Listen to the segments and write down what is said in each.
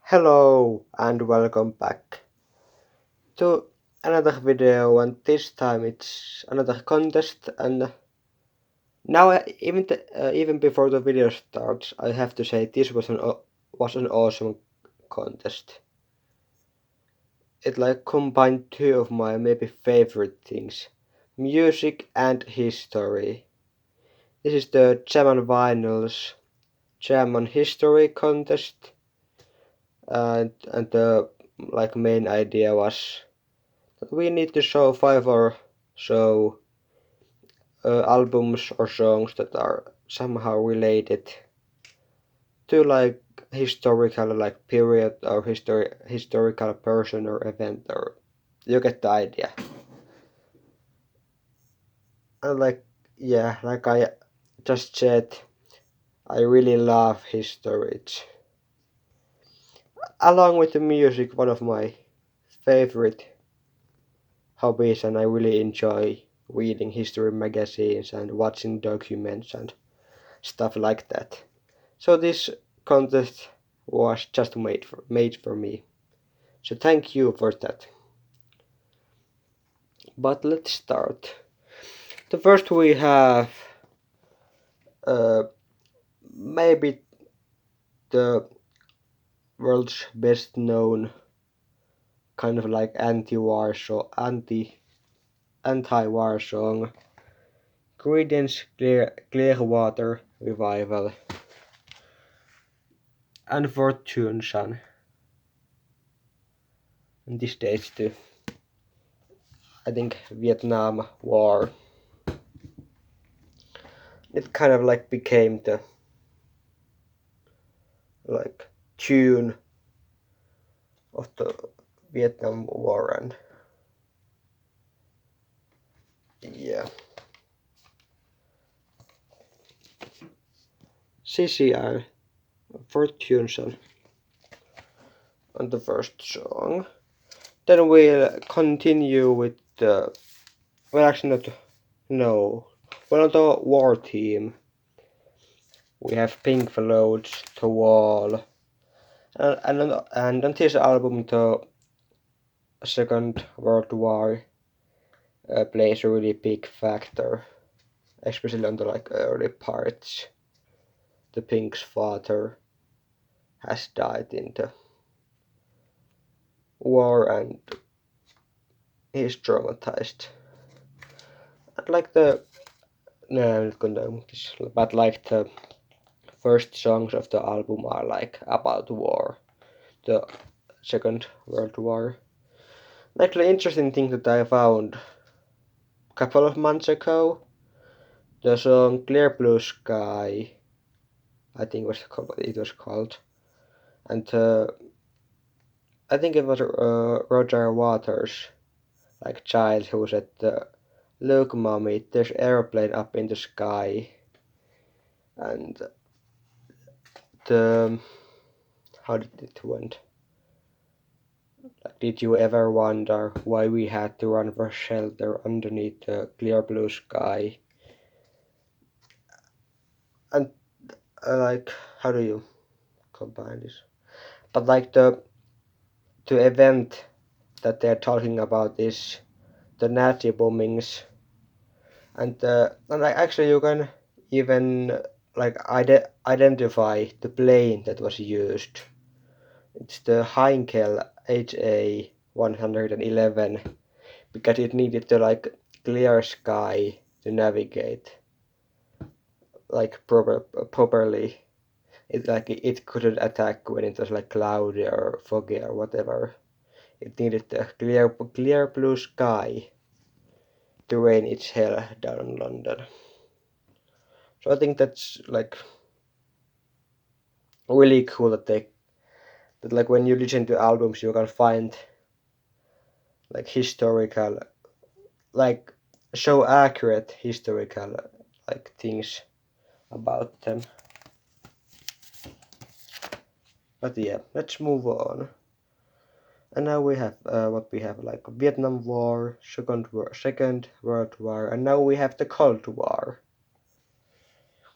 Hello and welcome back to another video, and this time it's another contest. And now even before the video starts, I have to say this was an awesome contest. It combined two of my maybe favorite things: music and history. This is the German vinyls German history contest, and the main idea was we need to show five or so albums or songs that are somehow related to historical period or historical person or event, or you get the idea. And yeah, like I just said, I really love history. It's, along with the music, one of my favorite hobbies, and I really enjoy reading history magazines and watching documents and stuff like that. So this contest was just made for me. So thank you for that. But let's start. The first we have uh, maybe the world's best known kind of anti-war song, Creedence Clearwater Revival, and Fortune Son. And this dates to, I think, Vietnam War. It kind of became the tune of the Vietnam War, and yeah. CCR Fortune Son on the first song. Then we'll continue with the, well, actually not, no, well, on the war theme. We have Pink Floyd's The Wall, and on this album the Second World War plays a really big factor, especially on the early parts. The Pink's father has died in the war, and he's traumatized. And no, I'm not gonna, but the first songs of the album are about war, the Second World War. The interesting thing that I found a couple of months ago, the song Clear Blue Sky, I think it was called, and I think it was Roger Waters' child who said, "Look, mommy, there's airplane up in the sky," and the how did it went? Did you ever wonder why we had to run for shelter underneath the clear blue sky? And how do you combine this? But the event that they're talking about is the Nazi bombings, and actually you can even identify the plane that was used. It's the Heinkel HA-111, because it needed the clear sky to navigate properly. It couldn't attack when it was cloudy or foggy or whatever. It needed the clear blue sky to rain its hell down on London. So I think that's really cool that when you listen to albums you can find historical, so accurate historical things about them. But yeah, let's move on. And now we have what we have, Vietnam War, Second World War, and now we have the Cold War.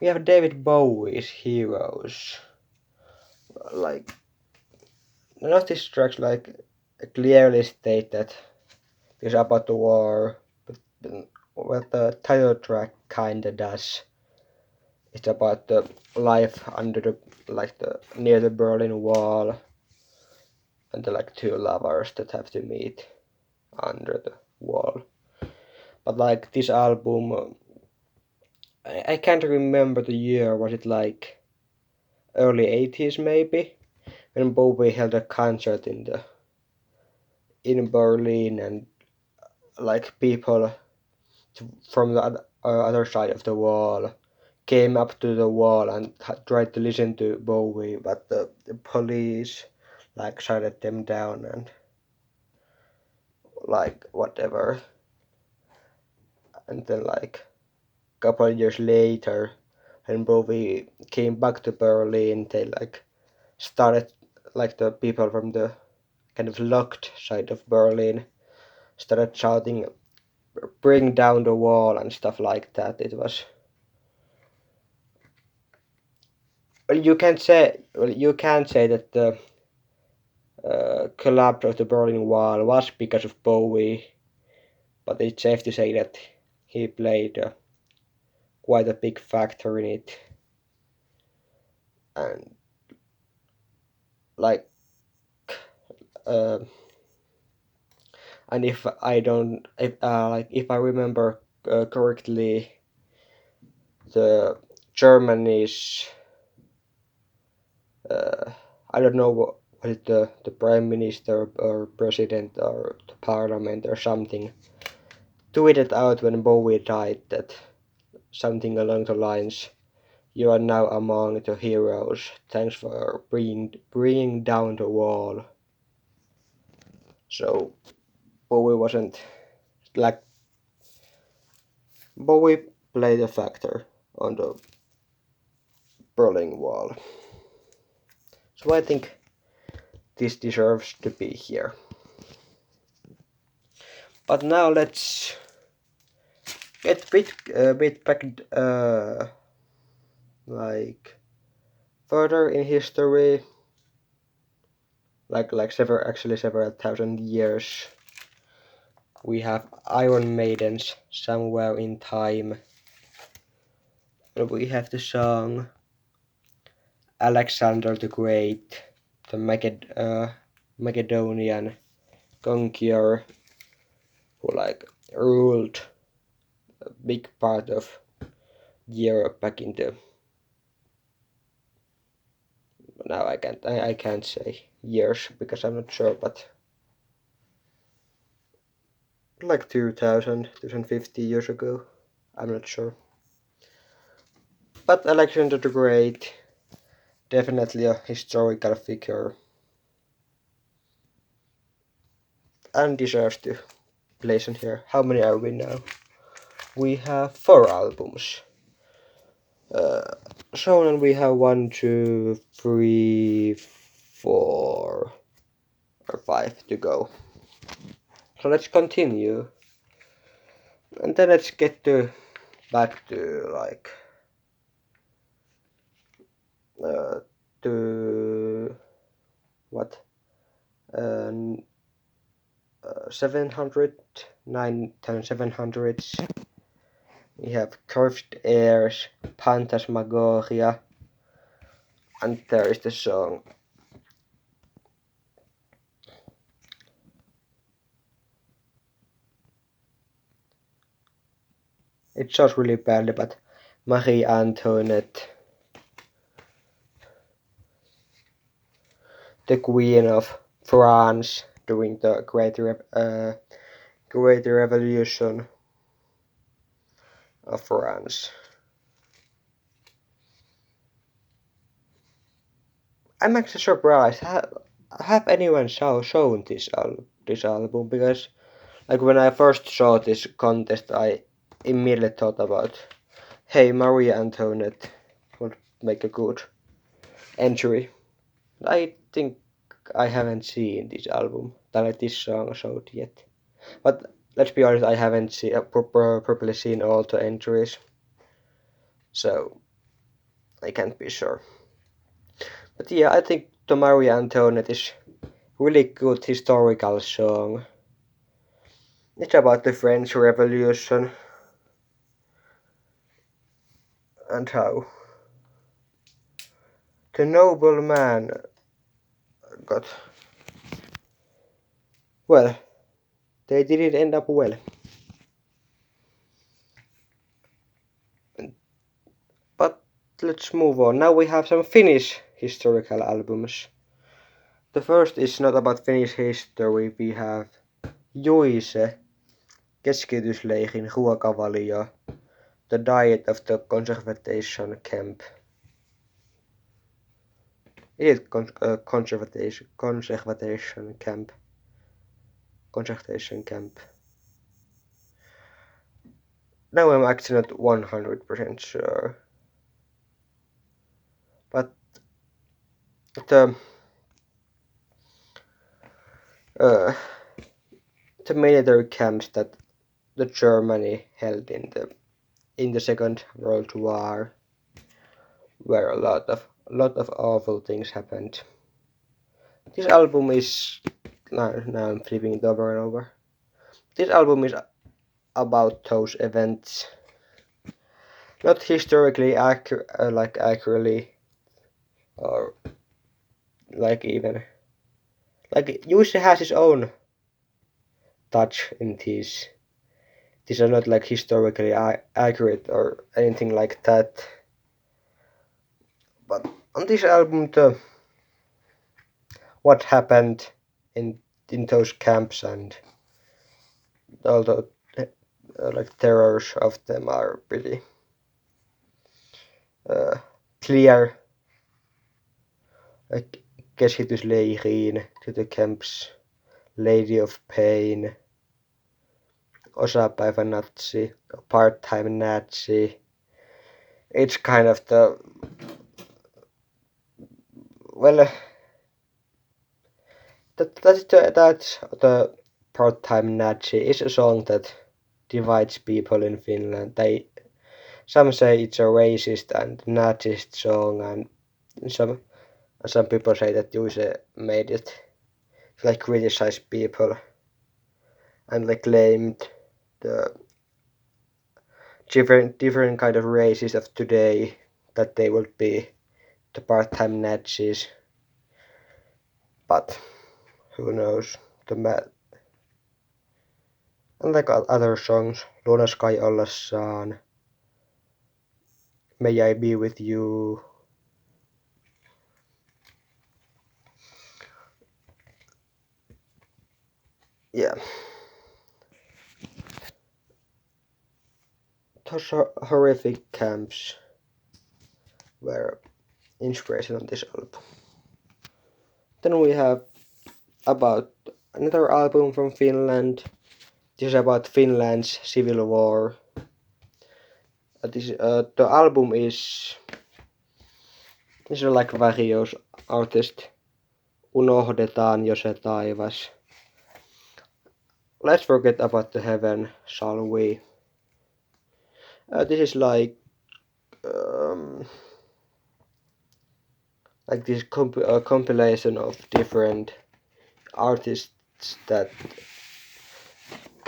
We have David Bowie's Heroes. Like none of these tracks like clearly state that it's about the war, but what the title track kinda does. It's about the life under the near the Berlin Wall and the like two lovers that have to meet under the wall. But like this album, I can't remember the year. Was it like early 80s maybe? When Bowie held a concert in Berlin and like people from the other side of the wall came up to the wall and tried to listen to Bowie, but the police like shouted them down and like whatever. And then like couple of years later, when Bowie came back to Berlin, they like started like the people from the kind of locked side of Berlin started shouting, "Bring down the wall" and stuff like that. It was you can't say that the collapse of the Berlin Wall was because of Bowie, but it's safe to say that he played quite a big factor in it. And like, uh, and if I don't, if I remember correctly, the Germany's, I don't know what is the prime minister or president or the parliament or something, tweeted out when Bowie died that something along the lines, "You are now among the heroes. Thanks for bringing down the wall." So Bowie wasn't like Bowie played a factor on the Berlin Wall. So I think this deserves to be here. But now let's get a bit back like further in history, like several thousand years. We have Iron Maidens somewhere in time. And we have the song Alexander the Great, the Macedonian conqueror who like ruled a big part of Europe back in the now I can't say years because I'm not sure, but like 2050 years ago. I'm not sure. But Alexander the Great, definitely a historical figure and deserves to place in here. How many are we now? We have 4 albums. Shonen we have 1, 2, 3, 4 or 5 to go. So let's continue. And then let's get back to like to what 700 9700s. We have Curved Airs, Phantasmagoria, and there is the song. It sounds really badly, but Marie Antoinette, the Queen of France during the Great Revolution of France. I'm actually surprised. Have anyone shown this album? Because like when I first saw this contest, I immediately thought about, hey, Marie Antoinette would make a good entry. I think I haven't seen this album, like this song showed yet. But let's be honest, I haven't properly seen all the entries, so I can't be sure. But yeah, I think the Marie Antoinette is really good historical song. It's about the French Revolution and how the noble man got, well, they didn't end up well. But let's move on. Now we have some Finnish historical albums. The first is not about Finnish history. We have Juise, keskitysleirin ruokavalio, the diet of the conservation camp. Is it conservation camp? Concentration camp. Now I'm actually not 100% sure. But the military camps that the Germany held in the Second World War, where a lot of awful things happened. This album is now I'm flipping it over and over. This album is about those events, not historically accurately, or even Jussi has his own touch in these. These are not like historically accurate or anything like that. But on this album, what happened in those camps and all the terrors of them are pretty clear. Keskitysleiriin, to the camps, Lady of Pain, osapäivä Nazi, part-time Nazi. It's kind of the, well, that's the part-time Nazi is a song that divides people in Finland. Some say it's a racist and Nazist song, and some people say that Juise made it to like criticize people and like claimed the different kind of races of today, that they would be the part-time Nazis. But who knows? And like other songs, Lunas kai ollessaan, May I Be With You. Yeah. Those horrific camps were inspiration on this album. Then we have about another album from Finland. This is about Finland's civil war. The album is like various artists. Unohdetaan jo se taivas. Let's forget about the heaven, shall we? This is like this compilation of different artists that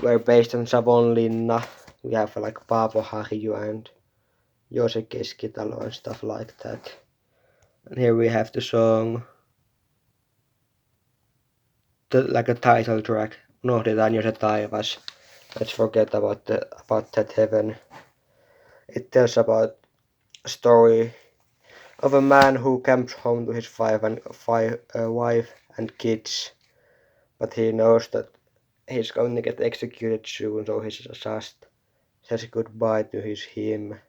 were based on Savonlinna. We have like Paavo Harju and Jose Keskitalo and stuff like that. And here we have the song, like a title track, Unohdetaan jo se taivas. Let's forget about that heaven. It tells about a story of a man who comes home to his wife and kids, but he knows that he's going to get executed soon, so he just says goodbye to him,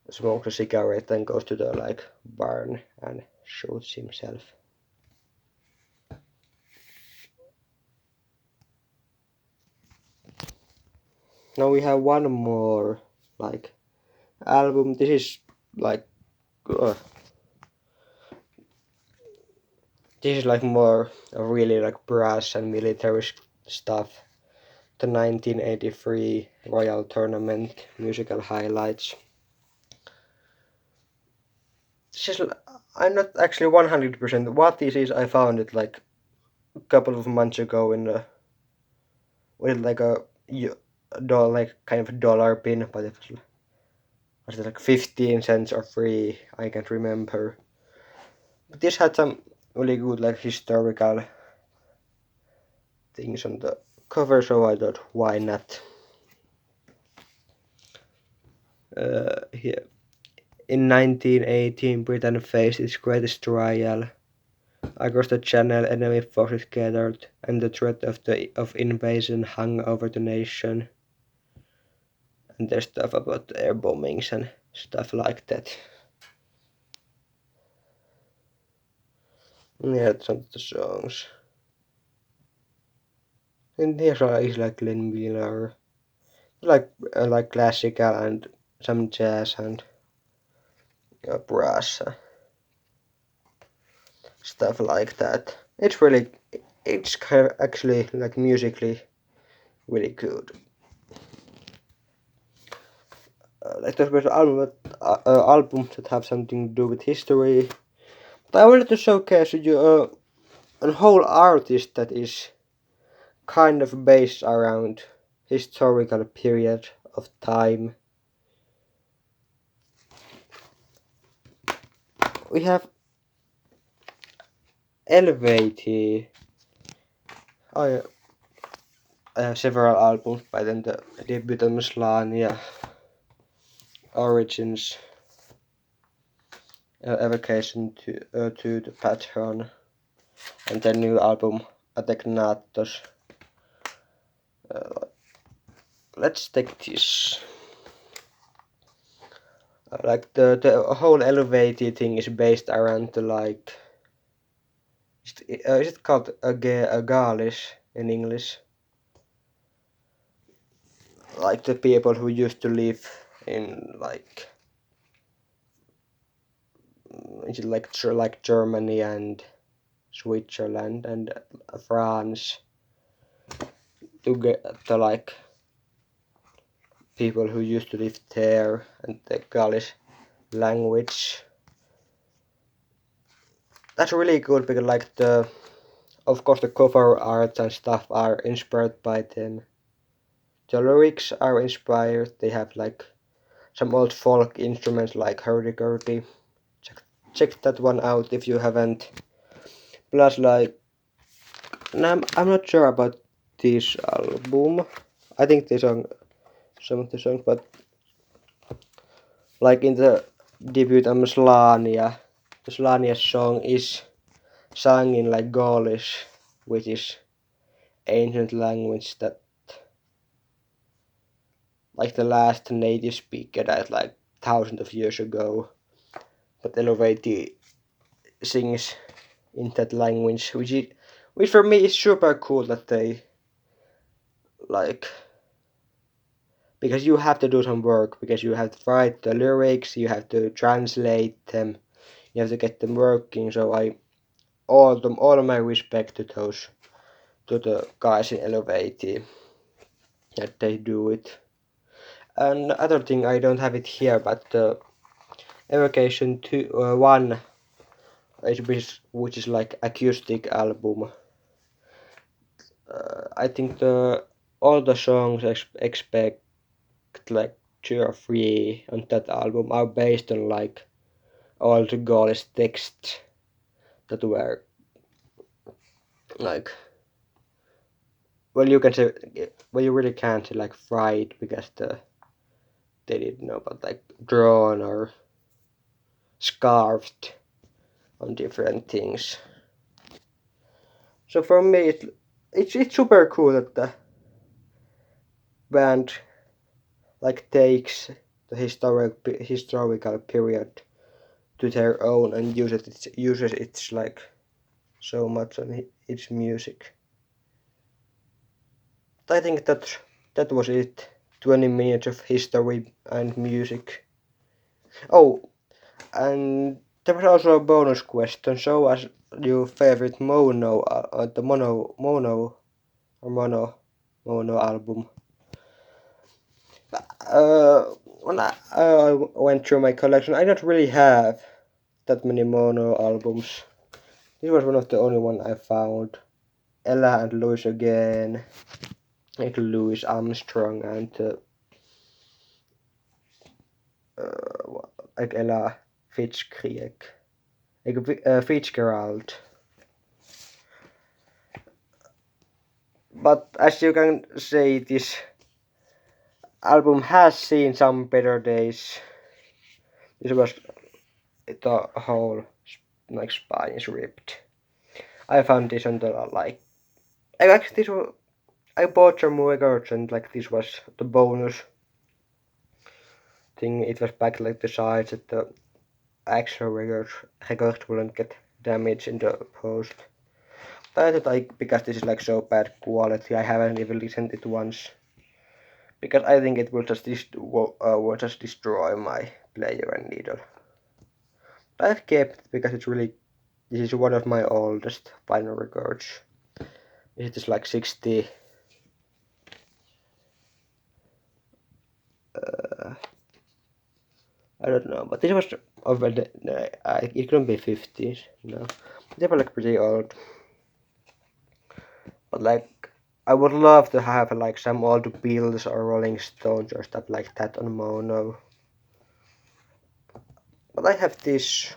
smokes a cigarette, and goes to the like barn and shoots himself. Now we have one more like album. This is like this is like more really like brass and military stuff. The 1983 Royal Tournament musical highlights. This is, I'm not actually 100% what this is. I found it like couple of months ago in a with like a dollar, like kind of a dollar pin, but was it like 15 cents or free? I can't remember. But this had some really good like historical things on the cover, so I thought, why not? Here. In 1918, Britain faced its greatest trial. Across the Channel, enemy forces gathered, and the threat of invasion hung over the nation. And there's stuff about air bombings and stuff like that. Yeah, it's some of the songs. And here's like Glenn Miller, like classical and some jazz and brass stuff like that. It's kind of actually like musically really good. Like there's albums that have something to do with history. But I wanted to showcase you a whole artist that is kind of based around historical period of time. We have Elevated. I have several albums by them. The debut album Slania, Origins, Evocation to the Patron, and their new album Ateknatos. Let's take this. Like the whole Elevated thing is based around the like. Is it called a Gaulish in English? Like the people who used to live in like. Is it like Germany and Switzerland and France to get the like people who used to live there and the Gaulish language. That's really good because like of course the cover art and stuff are inspired by them. The lyrics are inspired. They have like some old folk instruments like hurdy-gurdy. Check that one out if you haven't. Plus like I'm not sure about this album. I think some of the songs, but like in the debut album Slania, the Slania song is sung in like Gaulish, which is ancient language that like the last native speaker died like thousands of years ago. But Elevated sings in that language, which for me is super cool that they like, because you have to do some work, because you have to write the lyrics, you have to translate them, you have to get them working. So all of my respect to the guys in Elevated that they do it. And other thing, I don't have it here, but the Evocation 1, which is like acoustic album. I think all the songs expect like 2 or 3 on that album are based on like all the Gaulish texts that were like, well, you can say, well, you really can't say like fried because they didn't know, but like drawn or scarfed on different things. So for me, it's super cool that the band like takes the historical period to their own and uses it like so much on its music. I think that was it. 20 minutes of history and music. Oh, and there was also a bonus question. Show us your favorite the mono album. When I went through my collection, I don't really have that many mono albums. This was one of the only one I found. Ella and Louis again, like Louis Armstrong and like Ella Fitzgerald, like Fitzgerald. But as you can say, this album has seen some better days. This was the whole like spine is ripped. I found this on the like. I actually this I bought some records and like this was the bonus thing. It was back like the sides that the actual record wouldn't get damaged in the post. But I thought like because this is like so bad quality, I haven't even listened it once. Because I think it will just destroy my player and needle. But I've kept it because this is one of my oldest vinyl records. It is like 60. I don't know, but this was already. It couldn't be 50s. No, they were like pretty old. But like, I would love to have like some old Beatles or Rolling Stones or stuff like that on mono. But I have this.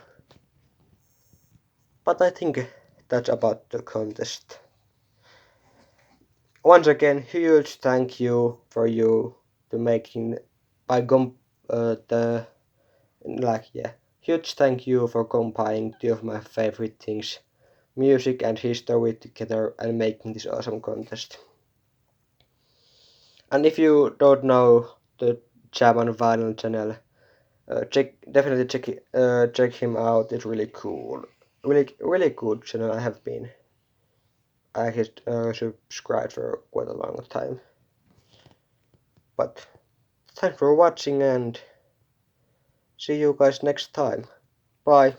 But I think that's about the contest. Once again, huge thank you for you to making by the like yeah. Huge thank you for combining two of my favorite things, music and history together and making this awesome contest. And if you don't know the German vinyl channel, definitely check him out. It's really cool, really good channel. I have subscribed for quite a long time. But thanks for watching and see you guys next time. Bye.